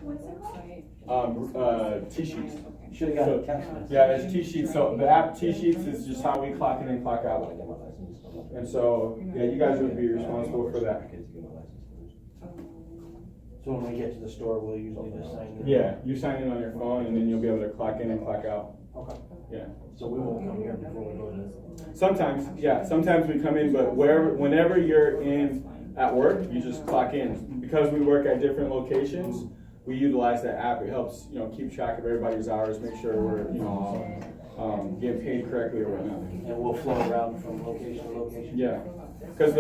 What's it called? T-Sheets. Should have got a text message. Yeah, it's T-Sheets. So the app T-Sheets is just how we clock in and clock out. And so, yeah, you guys would be responsible for that. So when we get to the store, we'll usually just sign in. Yeah, you sign in on your phone and then you'll be able to clock in and clock out. Okay. Yeah. So we won't come here before we go to this. Sometimes, yeah, sometimes we come in, but whenever you're in at work, you just clock in. Because we work at different locations, we utilize that app. It helps, keep track of everybody's hours, make sure we're, getting paid correctly or whatnot. And we'll flow around from location to location. Yeah, because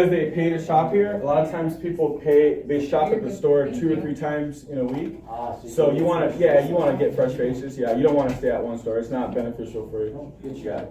they pay to shop here. A lot of times people they shop at the store 2 or 3 times in a week. So you want to get fresh faces. Yeah, you don't want to stay at one store. It's not beneficial for you. Yeah.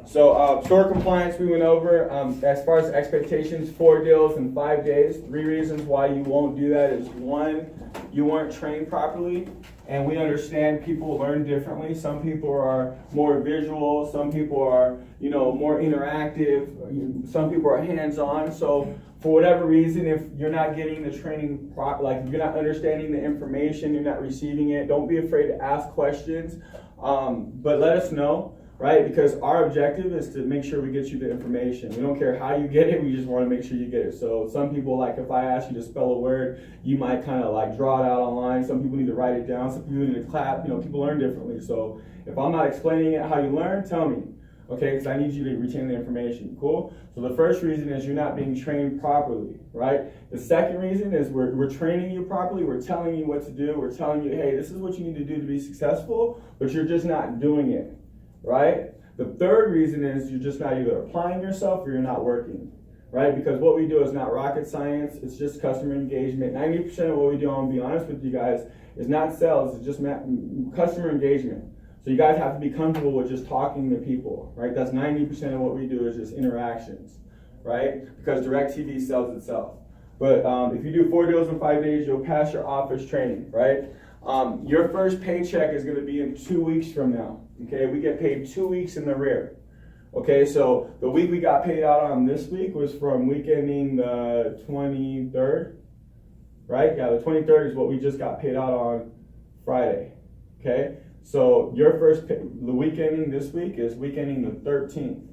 So store compliance we went over. As far as expectations, 4 deals in 5 days. 3 reasons why you won't do that is 1, you weren't trained properly. And we understand people learn differently. Some people are more visual. Some people are, more interactive. Some people are hands-on. So for whatever reason, if you're not getting the training, you're not understanding the information, you're not receiving it, don't be afraid to ask questions. But let us know, right? Because our objective is to make sure we get you the information. We don't care how you get it. We just want to make sure you get it. So some people, if I ask you to spell a word, you might kind of draw it out online. Some people need to write it down. Some people need to clap. People learn differently. So if I'm not explaining it how you learn, tell me. Okay, because I need you to retain the information. Cool? So the first reason is you're not being trained properly, right? The second reason is we're training you properly. We're telling you what to do. We're telling you, hey, this is what you need to do to be successful, but you're just not doing it, right? The third reason is you're just not either applying yourself or you're not working, right? Because what we do is not rocket science. It's just customer engagement. 90% of what we do, I'm going to be honest with you guys, is not sales. It's just customer engagement. So you guys have to be comfortable with just talking to people, right? That's 90% of what we do is just interactions, right? Because DirecTV sells itself. But if you do 4 deals in 5 days, you'll pass your office training, right? Your first paycheck is going to be in 2 weeks from now, okay? We get paid 2 weeks in the rear, okay? So the week we got paid out on this week was from week ending the 23rd, right? Yeah, the 23rd is what we just got paid out on Friday, okay? So your the week ending this week is week ending the 13th,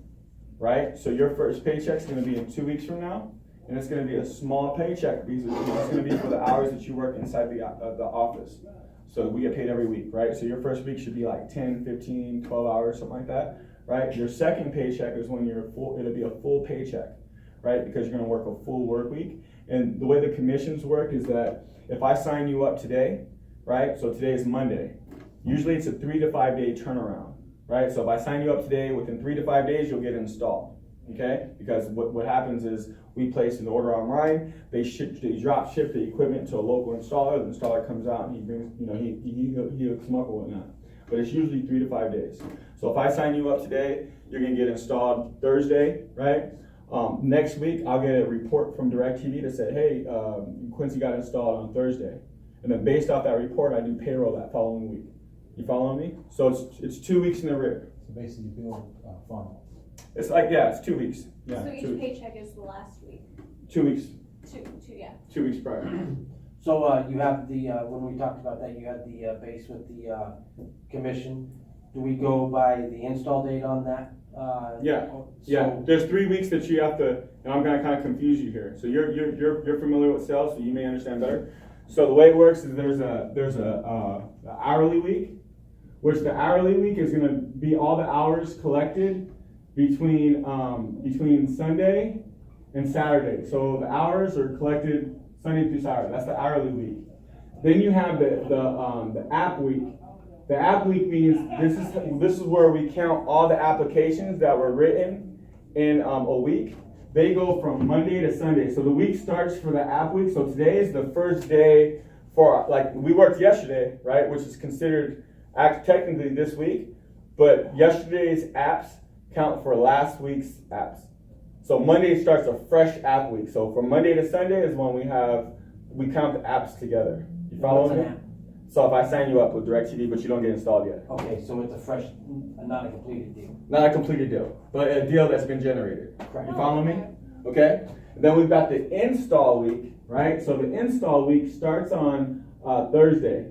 right? So your first paycheck is going to be in 2 weeks from now, and it's going to be a small paycheck because it's going to be for the hours that you work inside the office. So we get paid every week, right? So your first week should be 10, 15, 12 hours, something like that, right? Your second paycheck is when it'll be a full paycheck, right? Because you're going to work a full work week. And the way the commissions work is that if I sign you up today, right? So today is Monday. Usually it's a 3 to 5 day turnaround, right? So if I sign you up today, within 3 to 5 days, you'll get installed, okay? Because what happens is we place an order online, they drop ship the equipment to a local installer, the installer comes out and he brings, he hooks them up or whatnot. But it's usually 3 to 5 days. So if I sign you up today, you're gonna get installed Thursday, right? Next week, I'll get a report from DirecTV that said, hey, Quincy got installed on Thursday. And then based off that report, I do payroll that following week. You following me? So it's 2 weeks in the rear. So basically, you build funnel. It's it's 2 weeks. Yeah. So each paycheck is the last week. 2 weeks. Yeah. 2 weeks prior. So you have the when we talked about that, you had the base with the commission. Do we go by the install date on that? Yeah. There's 3 weeks that you have to, and I'm gonna kind of confuse you here. So you're familiar with sales, so you may understand better. So the way it works is there's a hourly week, which the hourly week is going to be all the hours collected between Sunday and Saturday. So the hours are collected Sunday through Saturday. That's the hourly week. Then you have the app week. The app week means this is where we count all the applications that were written in a week. They go from Monday to Sunday. So the week starts for the app week. So today is the first day for, we worked yesterday, right? Which is considered technically this week. But yesterday's apps count for last week's apps. So Monday starts a fresh app week. So from Monday to Sunday is when we count the apps together. You follow me? So if I sign you up with DirecTV, but you don't get installed yet. Okay, so it's a fresh, not a completed deal. Not a completed deal, but a deal that's been generated. Correct. You follow me? Okay? Then we've got the install week, right? So the install week starts on Thursday.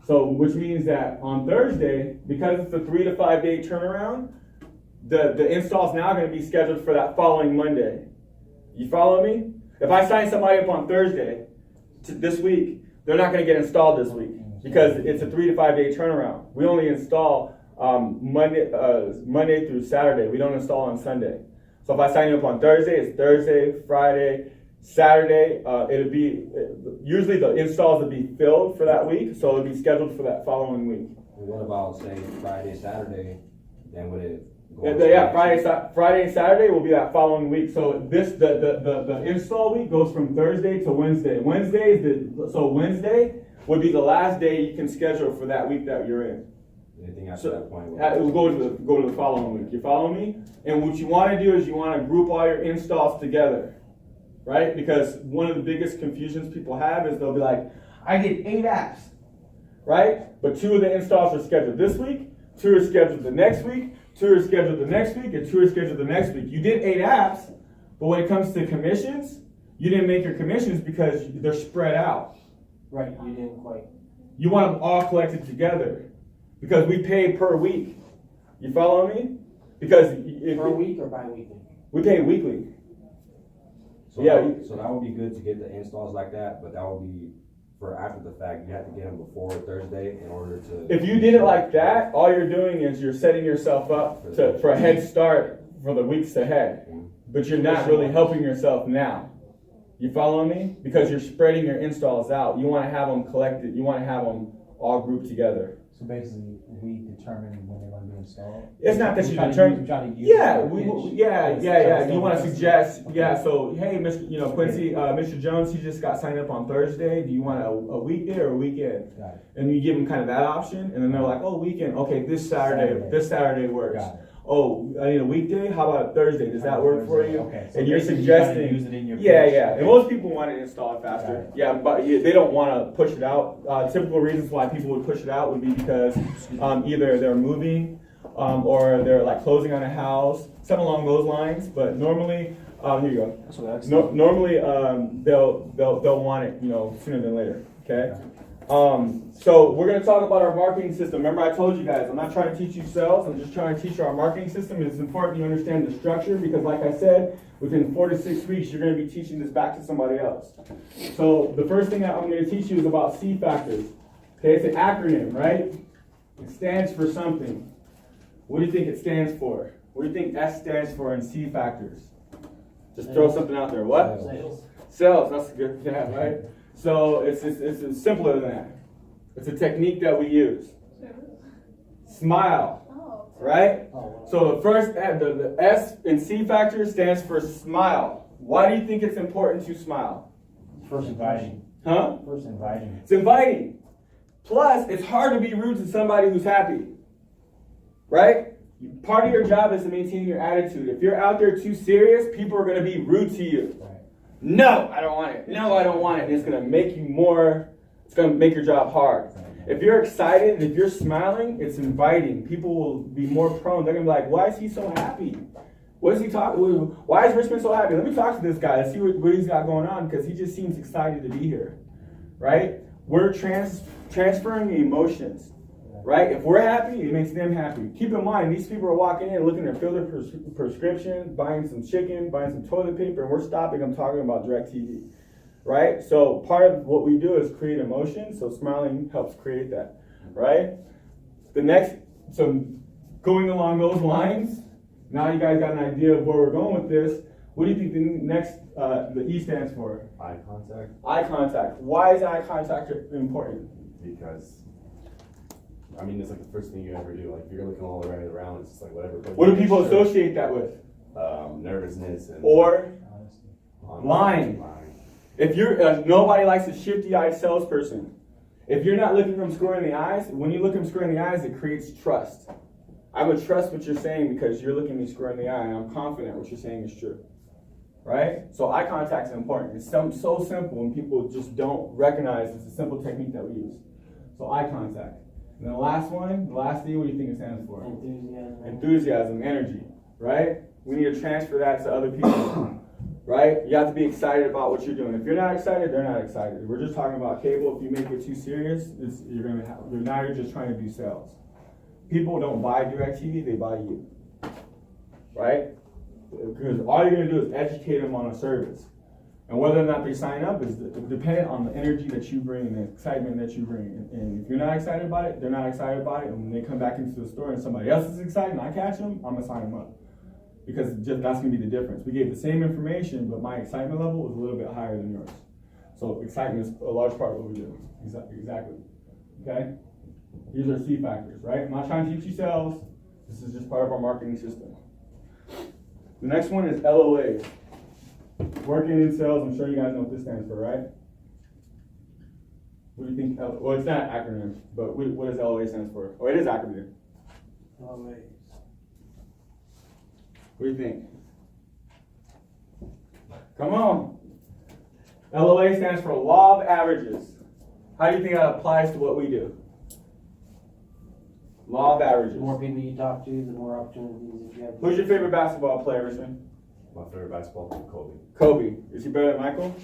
So which means that on Thursday, because it's a 3 to 5 day turnaround, the install is now going to be scheduled for that following Monday. You follow me? If I sign somebody up on Thursday this week, they're not going to get installed this week because it's a 3 to 5 day turnaround. We only install Monday through Saturday. We don't install on Sunday. So if I sign you up on Thursday, it's Thursday, Friday, Saturday. It'll be usually the installs will be filled for that week, so it'll be scheduled for that following week. What about say Friday, Saturday? Then would it? Friday and Saturday will be that following week. So the install week goes from Thursday to Wednesday. Wednesday would be the last day you can schedule for that week that you're in. Anything after that point? It will go to the following week. You follow me? And what you want to do is you want to group all your installs together, right? Because one of the biggest confusions people have is they'll be like, I did 8 apps, right? But 2 of the installs are scheduled this week, 2 are scheduled the next week, 2 are scheduled the next week, and 2 are scheduled the next week. You did 8 apps, but when it comes to commissions, you didn't make your commissions because they're spread out. Right, you didn't quite. You want them all collected together because we pay per week. You follow me? Because Per week or bi-weekly? we pay weekly. So Yeah, so that would be good to get the installs like that, but that would be for after the fact. You have to get them before Thursday in order to. If you did it like that, all you're doing is you're setting yourself up for a head start for the weeks ahead. But you're not really helping yourself now. You follow me? Because you're spreading your installs out. You want to have them collected. You want to have them all grouped together. So basically, we determine when they're going to be installed. It's not that We you try to determine. use- we try to use Yeah, the pitch. You want to suggest, So hey, Mr. Quincy, Mr. Jones, he just got signed up on Thursday. Do you want a weekday or a weekend? Got it. And you give them kind of that option, and then they're like, oh, weekend. Okay, this Saturday works. Got it. Oh, I need a weekday. How about Thursday? Does that work for you? Okay. So And you're basically, you try to suggesting. use it in your Yeah, pitch. yeah. And most people want it installed Got faster. it. Yeah, but they don't want to push it out. Typical reasons why people would push it out would be because either they're moving or they're like closing on a house, something along those lines. But normally, here you go. That's what that's. Normally, they'll want it, sooner than later. Okay. So we're going to talk about our marketing system. Remember, I told you guys, I'm not trying to teach you sales. I'm just trying to teach you our marketing system. It's important you understand the structure because, like I said, within 4 to 6 weeks, you're going to be teaching this back to somebody else. So the first thing that I'm going to teach you is about C factors. Okay, it's an acronym, right? It stands for something. What do you think it stands for? What do you think S stands for in C factors? Just throw something out there. What? Sales. Sales. That's good. Yeah, right. So it's simpler than that. It's a technique that we use. Smile, Oh. right? Oh, So the first, the S in C factor stands for smile. Why do you think it's important to smile? First inviting. Huh? First inviting. It's inviting. Plus, it's hard to be rude to somebody who's happy, right? Part of your job is to maintain your attitude. If you're out there too serious, people are going to be rude to you. Right. No, I don't want it. No, I don't want it. And it's going to make you more, it's going to make your job hard. If you're excited, if you're smiling, it's inviting. People will be more prone. They're going to be like, why is he so happy? What is he talking? Why is Richmond so happy? Let me talk to this guy and see what he's got going on because he just seems excited to be here, right? We're transferring emotions, right? If we're happy, it makes them happy. Keep in mind, these people are walking in looking to fill their prescription, buying some chicken, buying some toilet paper, and we're stopping them talking about DirecTV, right? So part of what we do is create emotion, so smiling helps create that, right? So going along those lines, now you guys got an idea of where we're going with this. What do you think the next, the E stands for? Eye contact, Eye contact. Why is eye contact important? because I mean it's like the first thing you ever do. Like if you're looking all the way around, it's just like whatever. But What do people associate that with? nervousness and Or Honestly. lying. If you're nobody likes a shifty-eyed salesperson. If you're not looking them square in the eyes, when you look them square in the eyes, it creates trust. I would trust what you're saying because you're looking me square in the eye, and I'm confident what you're saying is true. Right? So eye contact is important. It's so simple, and people just don't recognize it's a simple technique that we use. So eye contact. And the last one, the last D, what do you think it stands for? Enthusiasm. Enthusiasm, energy, right? We need to transfer that to other people. right? You have to be excited about what you're doing. If you're not excited, they're not excited. We're just talking about cable. If you make it too serious, now you're just trying to do sales. People don't buy DirecTV, they buy you, right? Because all you're gonna do is educate them on a service. And whether or not they sign up is dependent on the energy that you bring and the excitement that you bring. And if you're not excited about it, they're not excited about it. And when they come back into the store and somebody else is excited and I catch them, I'm gonna sign them up. Because that's gonna be the difference. We gave the same information, but my excitement level was a little bit higher than yours. So excitement is a large part of what we do. Exactly. Okay? These are C factors, right? I'm not trying to teach you sales. This is just part of our marketing system. The next one is LOAs. Working in sales, I'm sure you guys know what this stands for, right? What do you think? Well, it's not an acronym, but what does LOA stand for? Oh, it is acronym. LOA. What do you think? Come on. LOA stands for Law of Averages. How do you think that applies to what we do? Law of Averages. The more people you talk to, the more opportunities that you have. Who's your favorite basketball player, Richmond? My favorite basketball player, Kobe. Kobe. Is he better than Michael?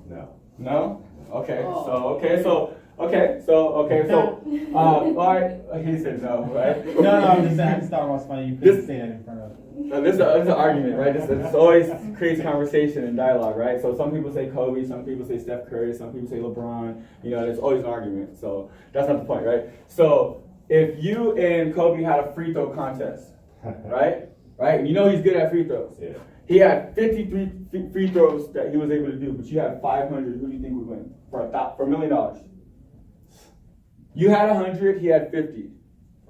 No. No? Okay. Oh. All right. He said no, right? No, I just thought it was funny. You couldn't say that in front of. This is an argument, right? This always creates conversation and dialogue, right? So some people say Kobe, some people say Steph Curry, some people say LeBron. You know, there's always an argument. So that's not the point, right? So if you and Kobe had a free throw contest, right? Right? You know he's good at free throws. Yeah. He had 53 free throws that he was able to do, but you had 500. Who do you think would win for $1 million? You had 100. He had 50.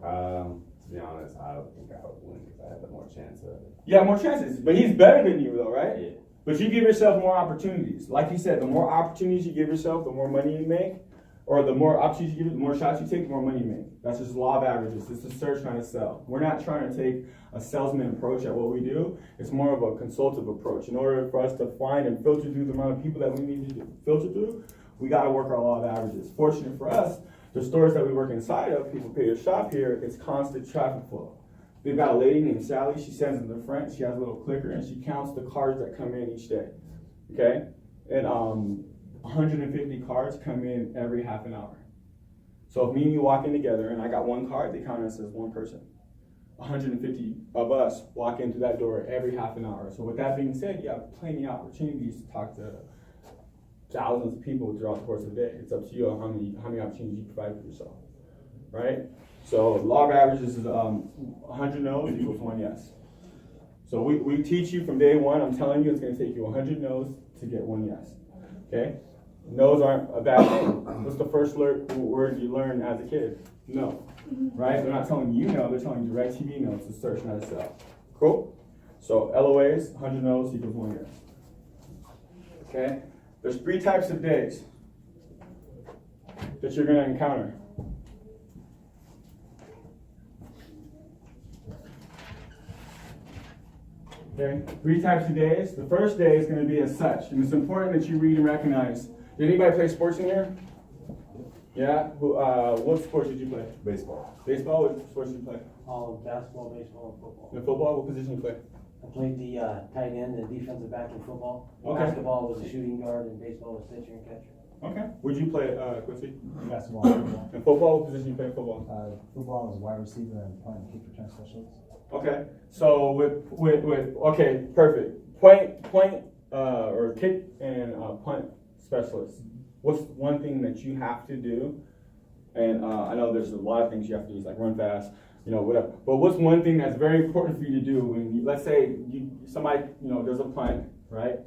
To be honest, I don't think I would win because I have more chance of it. You have more chances, but he's better than you, though, right? Yeah. But you give yourself more opportunities. Like you said, the more opportunities you give yourself, the more money you make. Or the more opportunities you give, the more shots you take, the more money you make. That's just law of averages. It's a search trying to sell. We're not trying to take a salesman approach at what we do. It's more of a consultative approach. In order for us to find and filter through the amount of people that we need to filter through, we got to work our law of averages. Fortunate for us, the stores that we work inside of, people pay to shop here, it's constant traffic flow. We've got a lady named Sally. She stands in the front. She has a little clicker, and she counts the cars that come in each day. Okay? And 150 cars come in every half an hour. So if me and you walk in together and I got one card, they count us as one person. 150 of us walk into that door every half an hour. So with that being said, you have plenty of opportunities to talk to thousands of people throughout the course of the day. It's up to you on how many opportunities you provide for yourself, right? So law of averages is 100 no's equals 1 yes. So we teach you from day one. I'm telling you, it's going to take you 100 no's to get 1 yes. Okay? No's aren't a bad thing. What's the first word you learn as a kid? No. Right? They're not telling you no, they're telling you DirecTV no. It's a search, not a sell. Cool? So LOAs, 100 no's equals 1 yes. Okay? There's 3 types of days that you're going to encounter. Okay? 3 types of days. The first day is going to be as such, and it's important that you read and recognize. Did anybody play sports in here? Yeah? What sports did you play? Baseball. Baseball? What sports did you play? All of basketball, baseball, and football. In football, what position did you play? I played the tight end and defensive back in football. Okay. Basketball was a shooting guard, and baseball was pitcher and catcher. Okay. Would you play, Quincy? Basketball, football. In football, what position you play in football? Football is wide receiver and punt and kick return specialist. Okay. So okay, perfect. Point or kick and punt specialist. What's one thing that you have to do? And I know there's a lot of things you have to do, like run fast, whatever. But what's one thing that's very important for you to do when you, let's say somebody does a punt, right?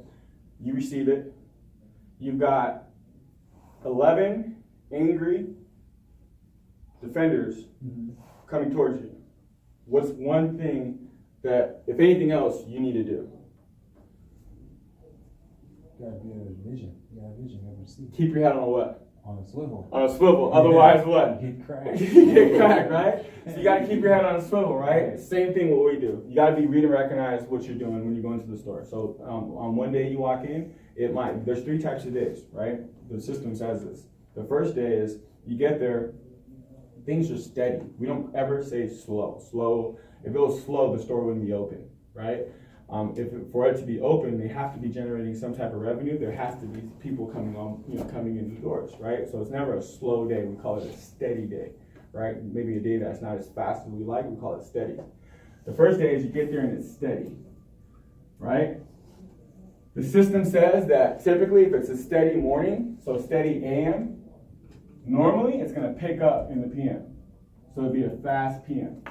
You receive it. You've got 11 angry defenders coming towards you. What's one thing that, if anything else, you need to do? You gotta be a vision. You gotta have vision. You gotta see. Keep your head on a what? On a swivel. On a swivel. Otherwise, what? Get cracked. You get cracked, right? So you got to keep your head on a swivel, right? Same thing what we do. You got to be read and recognize what you're doing when you go into the store. So on one day you walk in, there's 3 types of days, right? The system says this. The first day is you get there, things are steady. We don't ever say slow. If it was slow, the store wouldn't be open, right? For it to be open, they have to be generating some type of revenue. There has to be people coming in the doors, right? So it's never a slow day. We call it a steady day, right? Maybe a day that's not as fast as we like. We call it steady. The first day is you get there and it's steady, right? The system says that typically if it's a steady morning, so steady AM, normally it's going to pick up in the PM. So it'd be a fast PM,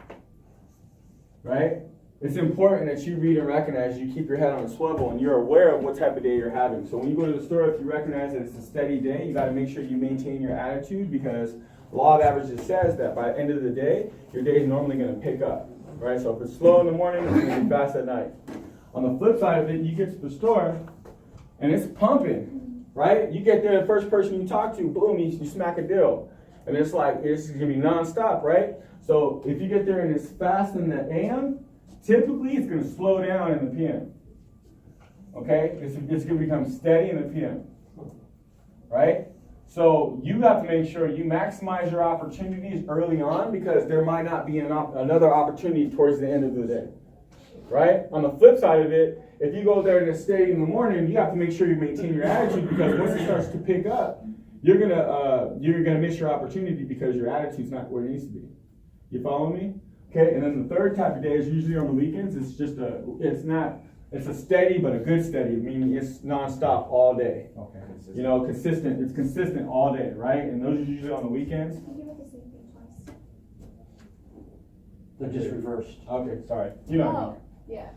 right? It's important that you read and recognize, you keep your head on a swivel and you're aware of what type of day you're having. So when you go to the store, if you recognize that it's a steady day, you got to make sure you maintain your attitude, because the law of averages says that by the end of the day, your day is normally going to pick up, right? So if it's slow in the morning, it's going to be fast at night. On the flip side of it, you get to the store and it's pumping, right? You get there, the first person you talk to, boom, you smack a deal. And it's like, it's going to be nonstop, right? So if you get there and it's fast in the AM, typically it's going to slow down in the PM. Okay? It's going to become steady in the PM. Right? So you have to make sure you maximize your opportunities early on, because there might not be another opportunity towards the end of the day. Right? On the flip side of it, if you go there and it's steady in the morning, you have to make sure you maintain your attitude, because once it starts to pick up, you're gonna miss your opportunity because your attitude's not where it needs to be. You follow me? Okay, and then the third type of day is usually on the weekends. It's a steady but a good steady, meaning it's nonstop all day. Okay. You know, consistent. It's consistent all day, right? And those are usually on the weekends. Can you give it the same thing twice? They're just reversed. Okay, sorry. You know what I mean. Oh, yeah.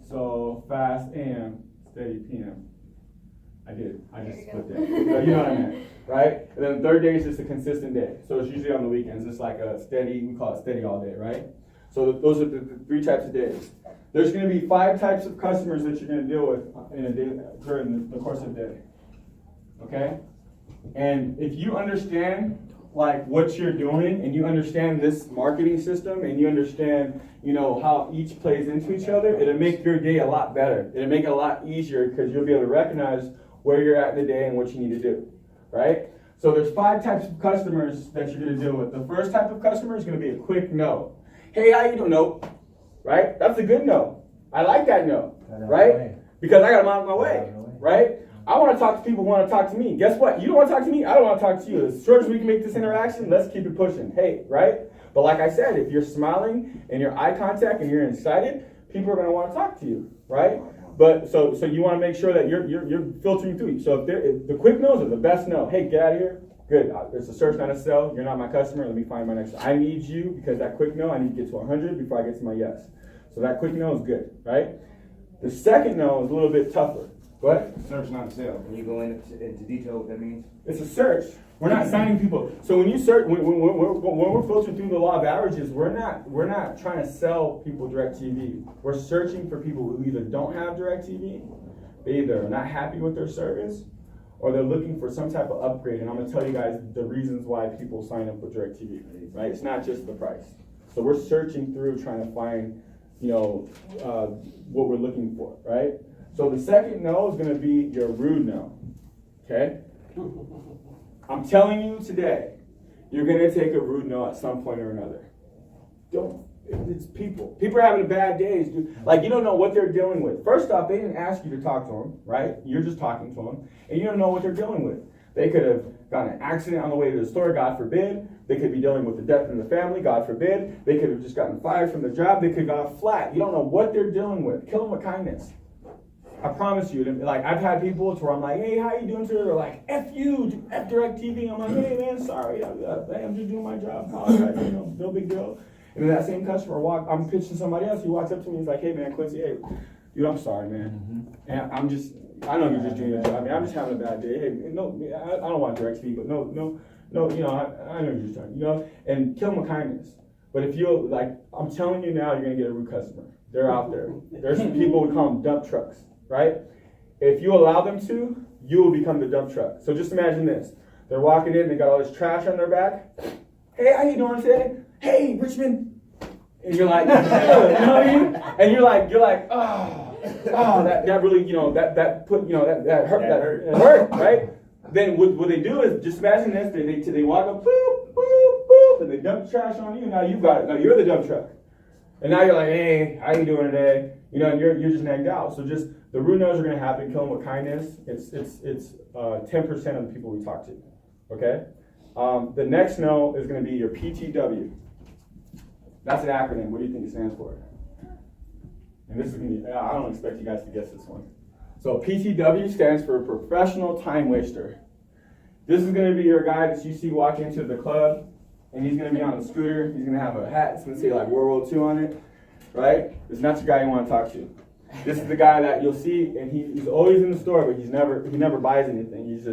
So fast AM, steady PM. I did. I There just you split go. that. You know what I meant, right? And then the third day is just a consistent day. So it's usually on the weekends. It's like a steady, we call it steady all day, right? So those are the three types of days. There's going to be 5 types of customers that you're going to deal with in a day during the course of the day. Okay? And if you understand like what you're doing, and you understand this marketing system, and you understand, you know, how each plays into each other, it'll make your day a lot better. It'll make it a lot easier, because you'll be able to recognize where you're at in the day and what you need to do, right? So there's 5 types of customers that you're going to deal with. The first type of customer is going to be a quick no. Hey, how you doing? No, right? That's a good no. I like that no, right? Because I got them out of my way, right? I want to talk to people who want to talk to me. Guess what? You don't want to talk to me, I don't want to talk to you. As short as we can make this interaction, let's keep it pushing. Hey, right? But like I said, if you're smiling and your eye contact and you're excited, people are going to want to talk to you, right? But so you want to make sure that you're filtering through. So if the quick no's are the best no. Hey, get out of here. Good. It's a search, not a sell. You're not my customer. Let me find my next. I need you, because that quick no, I need to get to 100 before I get to my yes. So that quick no is good, right? The second no is a little bit tougher. Go ahead. Search, not sale. Can you go into detail what that means? It's a search. We're not signing people. So when you search, when we're filtering through the law of averages, we're not trying to sell people DirecTV. We're searching for people who either don't have DirecTV, they either are not happy with their service, or they're looking for some type of upgrade. And I'm going to tell you guys the reasons why people sign up for DirecTV. Right? It's not just the price. So we're searching through trying to find, you know, what we're looking for. Right? So the second no is going to be your rude no. Okay? I'm telling you today, you're going to take a rude no at some point or another. It's people. People are having bad days, dude. Like, you don't know what they're dealing with. First off, they didn't ask you to talk to them, right? You're just talking to them, and you don't know what they're dealing with. They could have gotten an accident on the way to the store, God forbid. They could be dealing with the death in the family, God forbid. They could have just gotten fired from the job. They could have gone flat. You don't know what they're dealing with. Kill them with kindness. I promise you. Like, I've had people to where I'm like, hey, how you doing today? They're like, F you, F DirecTV. I'm like, hey, man, sorry. I'm just doing my job. Apologize, you know, no big deal. And then that same customer I'm pitching somebody else. He walks up to me. He's like, hey, man, Quincy, hey, dude, I'm sorry, man. And I know you're just doing your job. I mean, I'm just having a bad day. Hey, no, I don't want DirecTV, but no, you know, I know you're just trying, you know, and kill them with kindness. But if you, like, I'm telling you now, you're going to get a rude customer. They're out there. There's some people, we call them dump trucks, right? If you allow them to, you will become the dump truck. So just imagine this. They're walking in, they got all this trash on their back. Hey, how you doing today? Hey, Richmond. And you're like, you know what I mean? And you're like, oh, that really, you know, that hurt, right? Then what they do is, just imagine this, they walk up, boop, boop, boop, and they dump the trash on you. Now you've got it. Now you're the dump truck. And now you're like, hey, how you doing today? You know, and you're just nagged out. So just the rude no's are gonna happen. Kill them with kindness. It's 10% of the people we talk to. Okay. The next no is gonna be your PTW. That's an acronym. What do you think it stands for? And this is gonna be, I don't expect you guys to guess this one. So PTW stands for professional time waster. This is gonna be your guy that you see walk into the club, and he's gonna be on a scooter. He's gonna have a hat. It's gonna say like World War II on it, right? It's not your guy you want to talk to. This is the guy that you'll see, and he's always in the store, but he never buys anything. He's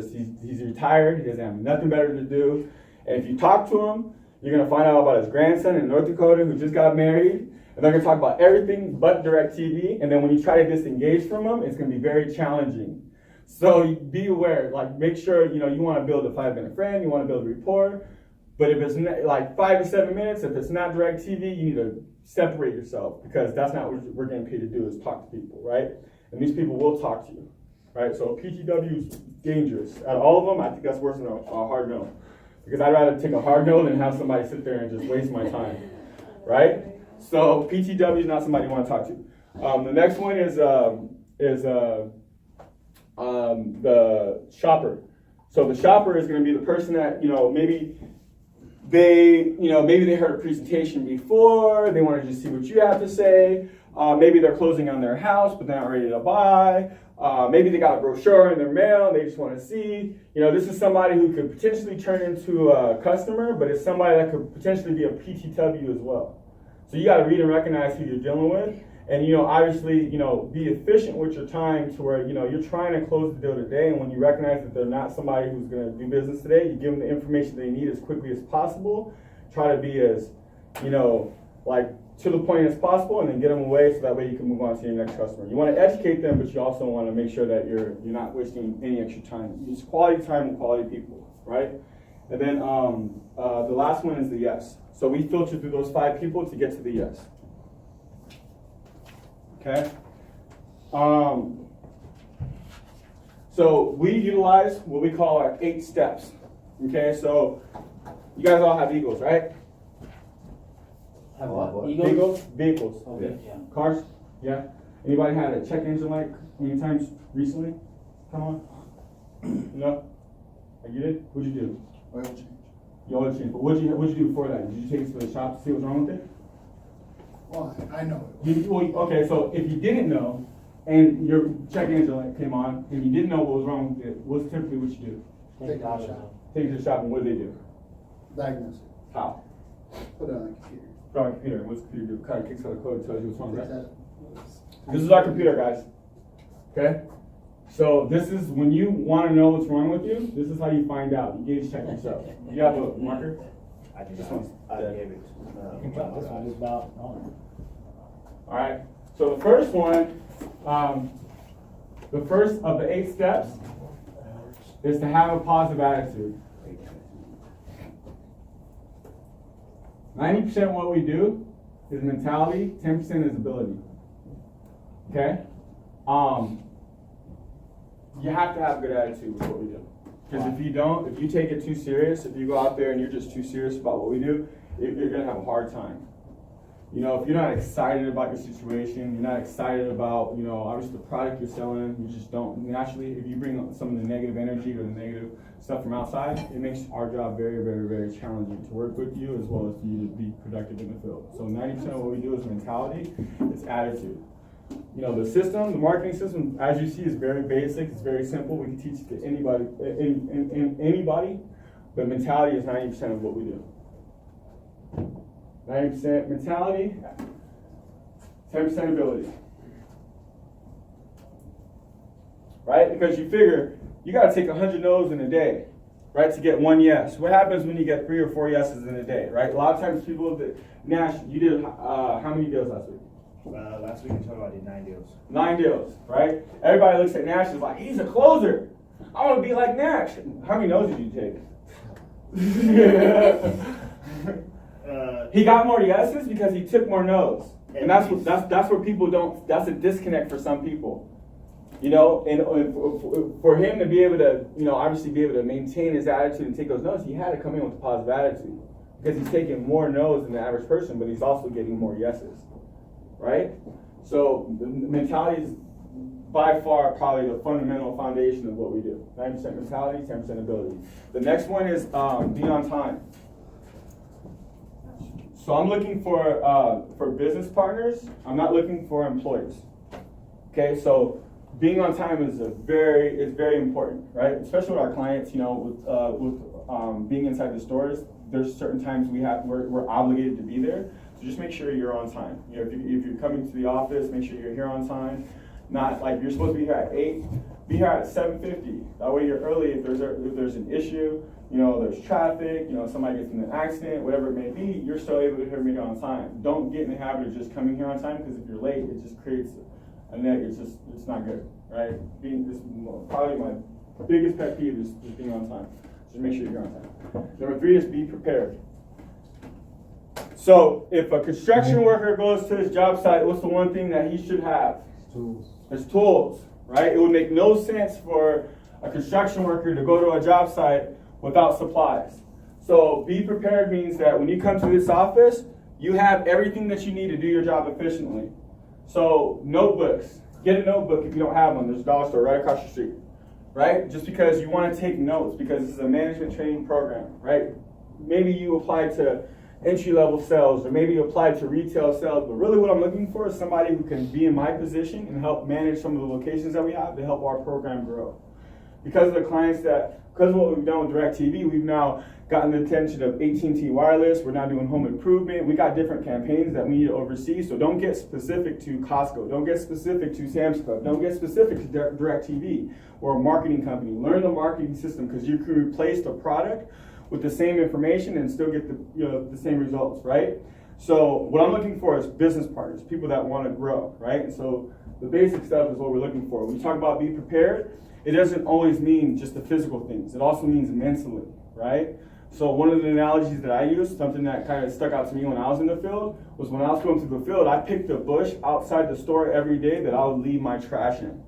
retired. He doesn't have nothing better to do. And if you talk to him, you're gonna find out about his grandson in North Dakota who just got married, and they're gonna talk about everything but DirecTV. And then when you try to disengage from him, it's gonna be very challenging. So be aware. Like, make sure you want to build a 5-minute friend. You want to build a rapport. But if it's like 5 to 7 minutes, if it's not DirecTV, you need to separate yourself, because that's not what we're getting paid to do, is talk to people, right? And these people will talk to you, right? So PTW is dangerous. Out of all of them, I think that's worse than a hard no, because I'd rather take a hard no than have somebody sit there and just waste my time, right? So PTW is not somebody you want to talk to. The next one is the shopper. So the shopper is going to be the person that maybe they heard a presentation before, they want to just see what you have to say. Maybe they're closing on their house, but they're not ready to buy. Maybe they got a brochure in their mail, and they just want to see. This is somebody who could potentially turn into a customer, but it's somebody that could potentially be a PTW as well. So you got to read and recognize who you're dealing with. And, obviously, be efficient with your time to where, you're trying to close the deal today. And when you recognize that they're not somebody who's going to do business today, you give them the information they need as quickly as possible. Try to be as, to the point as possible, and then get them away so that way you can move on to your next customer. You want to educate them, but you also want to make sure that you're not wasting any extra time. It's quality time and quality people, right? And then the last one is the yes. So we filter through those 5 people to get to the yes. Okay. So we utilize what we call our 8 steps. Okay. So you guys all have Eagles, right? Have what? Eagles? Vehicles. Okay, yeah. Cars? Yeah. Anybody had a check engine light anytime recently? Come on. No? You did? What'd you do? Oil change. You oil change. But what'd you do before that? Did you take it to the shop to see what's wrong with it? Well, I know. Okay, so if you didn't know, and your check engine light came on, and you didn't know what was wrong with it, what's typically what you do? Take it to the shop. Take it to the shop, and what do they do? Diagnose it. How? Put it on the computer. Put it on the computer. What's the computer do? Kind of kicks out the code and tells you what's wrong, Fix right? that. This is our computer, guys. Okay? So this is when you want to know what's wrong with you, this is how you find out. You gauge check yourself. You have a marker? I This one's dead. This one is about on. All right. So the first one, the first of the 8 steps is to have a positive attitude. 90% of what we do is mentality, 10% is ability. Okay? You have to have a good attitude with what we do. Because if you don't, if you take it too serious, if you go out there and you're just too serious about what we do, you're going to have a hard time. If you're not excited about your situation, you're not excited about, obviously the product you're selling, you just don't. Naturally, if you bring some of the negative energy or the negative stuff from outside, it makes our job very, very, very challenging to work with you as well as for you to be productive in the field. So 90% of what we do is mentality, it's attitude. The system, the marketing system, as you see, is very basic, it's very simple. We can teach it to anybody, anybody, but mentality is 90% of what we do. 90% mentality, 10% ability. Right? Because you figure you got to take 100 no's in a day, right, to get 1 yes. What happens when you get 3 or 4 yeses in a day, right? A lot of times people, Nash, you did how many deals last week? Last week in total I did 9 deals. 9 deals, right? Everybody looks at Nash and is like, he's a closer. I want to be like Nash. How many no's did you take? He got more yeses because he took more no's. And that's where people don't, that's a disconnect for some people. And for him to be able to, obviously be able to maintain his attitude and take those no's, he had to come in with a positive attitude. Because he's taking more no's than the average person, but he's also getting more yeses. Right? So the mentality is by far probably the fundamental foundation of what we do. 90% mentality, 10% ability. The next one is be on time. So I'm looking for business partners. I'm not looking for employees. Okay, so being on time is very important, right? Especially with our clients, you know, with being inside the stores. There's certain times we're obligated to be there. So just make sure you're on time. You know, if you're coming to the office, make sure you're here on time. Not like you're supposed to be here at 8, be here at 7:50. That way you're early if there's an issue, you know, there's traffic, you know, somebody gets in an accident, whatever it may be, you're still able to make it on time. Don't get in the habit of just coming here on time, because if you're late, it just creates a net. It's not good, right? Probably my biggest pet peeve is being on time. Just make sure you're on time. Number 3 is be prepared. So if a construction worker goes to his job site, what's the one thing that he should have? Tools. His tools, right? It would make no sense for a construction worker to go to a job site without supplies. So be prepared means that when you come to this office, you have everything that you need to do your job efficiently. So notebooks, get a notebook if you don't have one. There's a dollar store right across the street, right? Just because you want to take notes, because this is a management training program, right? Maybe you applied to entry-level sales, or maybe you applied to retail sales, but really what I'm looking for is somebody who can be in my position and help manage some of the locations that we have to help our program grow. Because of what we've done with DirecTV, we've now gotten the attention of AT&T Wireless. We're now doing home improvement. We got different campaigns that we need to oversee. So don't get specific to Costco. Don't get specific to Sam's Club. Don't get specific to DirecTV or a marketing company. Learn the marketing system, because you can replace the product with the same information and still get the same results, right? So what I'm looking for is business partners, people that want to grow, right? And so the basic stuff is what we're looking for. When we talk about be prepared, it doesn't always mean just the physical things. It also means mentally, right? So one of the analogies that I use, something that kind of stuck out to me when I was in the field, was when I was going through the field, I picked a bush outside the store every day that I would leave my trash in.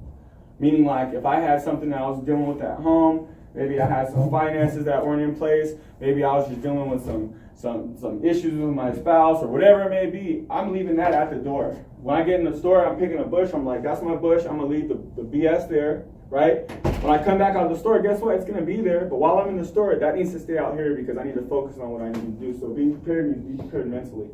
Meaning, like, if I had something that I was dealing with at home, maybe I had some finances that weren't in place, maybe I was just dealing with some issues with my spouse or whatever it may be, I'm leaving that at the door. When I get in the store, I'm picking a bush, I'm like, that's my bush, I'm gonna leave the BS there, right? When I come back out of the store, guess what? It's gonna be there, but while I'm in the store, that needs to stay out here because I need to focus on what I need to do. So being prepared means be prepared mentally,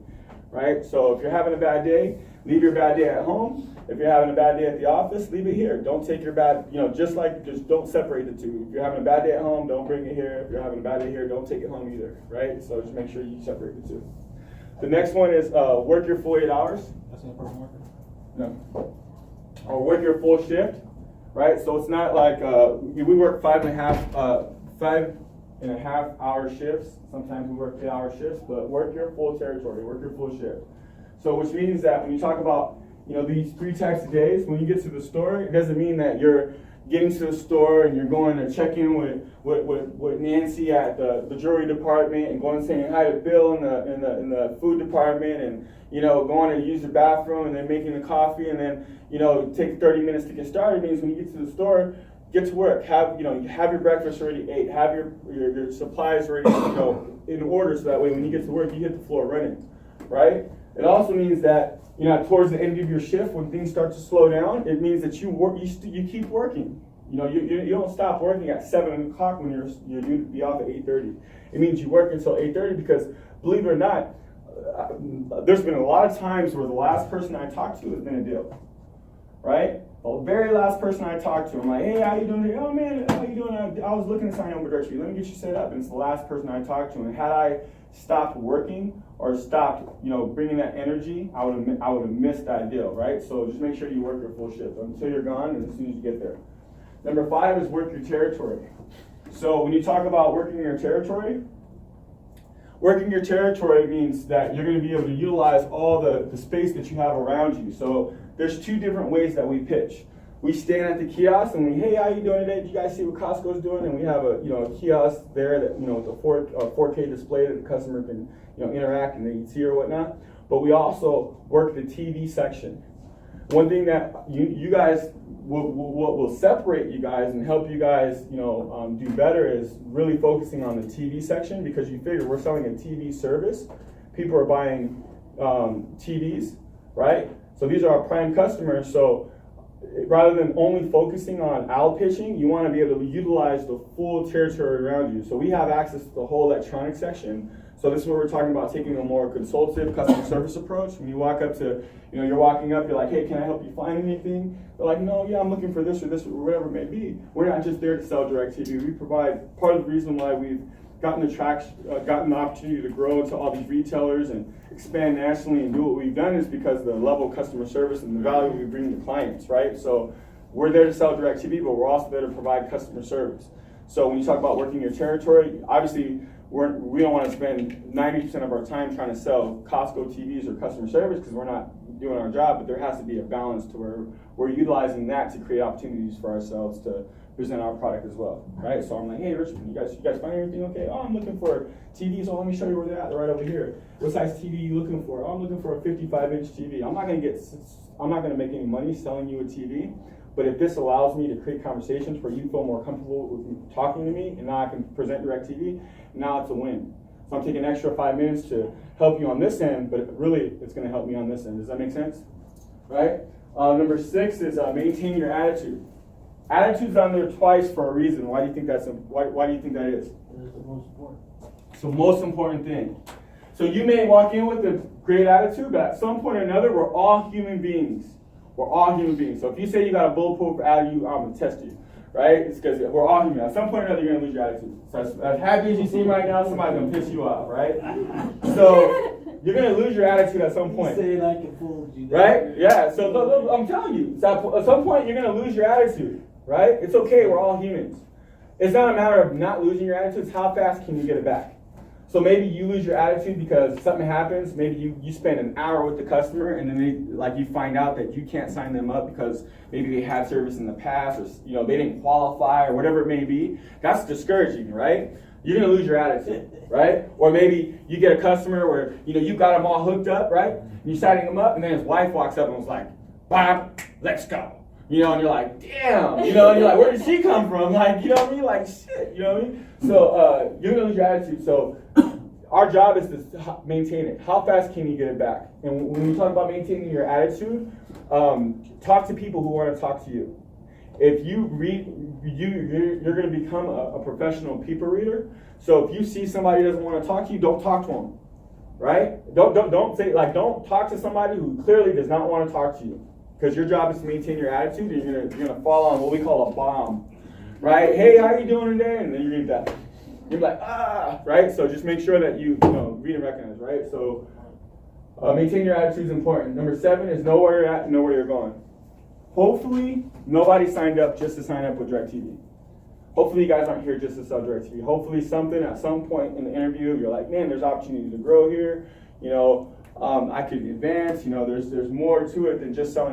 right? So if you're having a bad day, leave your bad day at home. If you're having a bad day at the office, leave it here. Don't take your bad, just don't separate the two. If you're having a bad day at home, don't bring it here. If you're having a bad day here, don't take it home either, right? So just make sure you separate the two. The next one is work your full 8 hours. That's an important worker. No. Or work your full shift, right? So it's not like we work 5.5 hour shifts. Sometimes we work 8 hour shifts, but work your full territory, work your full shift. So which means that when you talk about these 3 types of days, when you get to the store, it doesn't mean that you're getting to the store and you're going to check in with Nancy at the jewelry department and going and saying hi to Bill in the food department and going to use the bathroom and then making the coffee and then take 30 minutes to get started. It means when you get to the store, get to work. Have your breakfast already ate. Have your supplies already in order, so that way when you get to work, you hit the floor running, right? It also means that towards the end of your shift, when things start to slow down, it means that you keep working. You don't stop working at 7 o'clock when you're due to be off at 8:30. It means you work until 8:30 because, believe it or not, there's been a lot of times where the last person I talked to has been a deal, right? The very last person I talked to, I'm like, hey, how you doing? Oh man, how you doing? I was looking to sign up with DirecTV. Let me get you set up. And it's the last person I talked to. And had I stopped working or stopped, bringing that energy, I would have missed that deal, right? So just make sure you work your full shift until you're gone and as soon as you get there. Number 5 is work your territory. So when you talk about working your territory means that you're going to be able to utilize all the space that you have around you. So there's 2 different ways that we pitch. We stand at the kiosk and hey, how you doing today? Did you guys see what Costco's doing? And we have a kiosk there that with a 4K display that the customer can interact and they can see or whatnot. But we also work the TV section. One thing that you guys will separate you guys and help you guys do better is really focusing on the TV section, because you figure we're selling a TV service. People are buying TVs, right? So these are our prime customers. So rather than only focusing on owl pitching, you want to be able to utilize the full territory around you. So we have access to the whole electronic section. So this is where we're talking about taking a more consultative customer service approach. When you walk up to, you're walking up, you're like, hey, can I help you find anything? They're like, no, yeah, I'm looking for this or whatever it may be. We're not just there to sell DirecTV. We provide, part of the reason why we've gotten the opportunity to grow into all these retailers and expand nationally and do what we've done is because of the level of customer service and the value we bring to clients, right? So we're there to sell DirecTV, but we're also there to provide customer service. So when you talk about working your territory, obviously we don't want to spend 90% of our time trying to sell Costco TVs or customer service because we're not doing our job, but there has to be a balance to where we're utilizing that to create opportunities for ourselves to present our product as well, right? So I'm like, hey, Richard, you guys find everything okay? Oh, I'm looking for TVs. Oh, let me show you where they're at. They're right over here. What size TV are you looking for? Oh, I'm looking for a 55-inch TV. I'm not gonna make any money selling you a TV, but if this allows me to create conversations where you feel more comfortable with talking to me, and now I can present DirecTV, now it's a win. So I'm taking an extra 5 minutes to help you on this end, but really it's gonna help me on this end. Does that make sense? Right? Number 6 is maintain your attitude. Attitude's on there twice for a reason. Why do you think that is? It's the most important. It's the most important thing. So you may walk in with a great attitude, but at some point or another, we're all human beings. We're all human beings. So if you say you got a bulletproof attitude, I'm gonna test you, right? It's because we're all human. At some point or another, you're gonna lose your attitude. So as happy as you seem right now, somebody's gonna piss you off, right? So you're gonna lose your attitude at some point. Say like it fooled you. Right? Yeah. So look, I'm telling you, at some point you're gonna lose your attitude. Right? It's okay. We're all humans. It's not a matter of not losing your attitude. It's how fast can you get it back? So maybe you lose your attitude because something happens. Maybe you spend an hour with the customer and then you find out that you can't sign them up because maybe they had service in the past or they didn't qualify or whatever it may be. That's discouraging, right? You're gonna lose your attitude, right? Or maybe you get a customer where you got them all hooked up, right? And you're signing them up, and then his wife walks up and was like, "Bob, let's go." And you're like, damn, and you're like, where did she come from? Like, what I mean? Like, shit, what I mean? So you're gonna lose your attitude. So our job is to maintain it. How fast can you get it back? And when we talk about maintaining your attitude, talk to people who want to talk to you. If you read, you're gonna become a professional people reader. So if you see somebody who doesn't want to talk to you, don't talk to them, right? Don't talk to somebody who clearly does not want to talk to you. Because your job is to maintain your attitude, and you're gonna fall on what we call a bomb, right? Hey, how are you doing today? And then you read that. You're like, right? So just make sure that you read and recognize, right? So maintain your attitude is important. Number 7 is know where you're at and know where you're going. Hopefully, nobody signed up just to sign up with DirecTV. Hopefully, you guys aren't here just to sell DirecTV. Hopefully, something at some point in the interview, you're like, man, there's opportunity to grow here. I could advance. There's more to it than just selling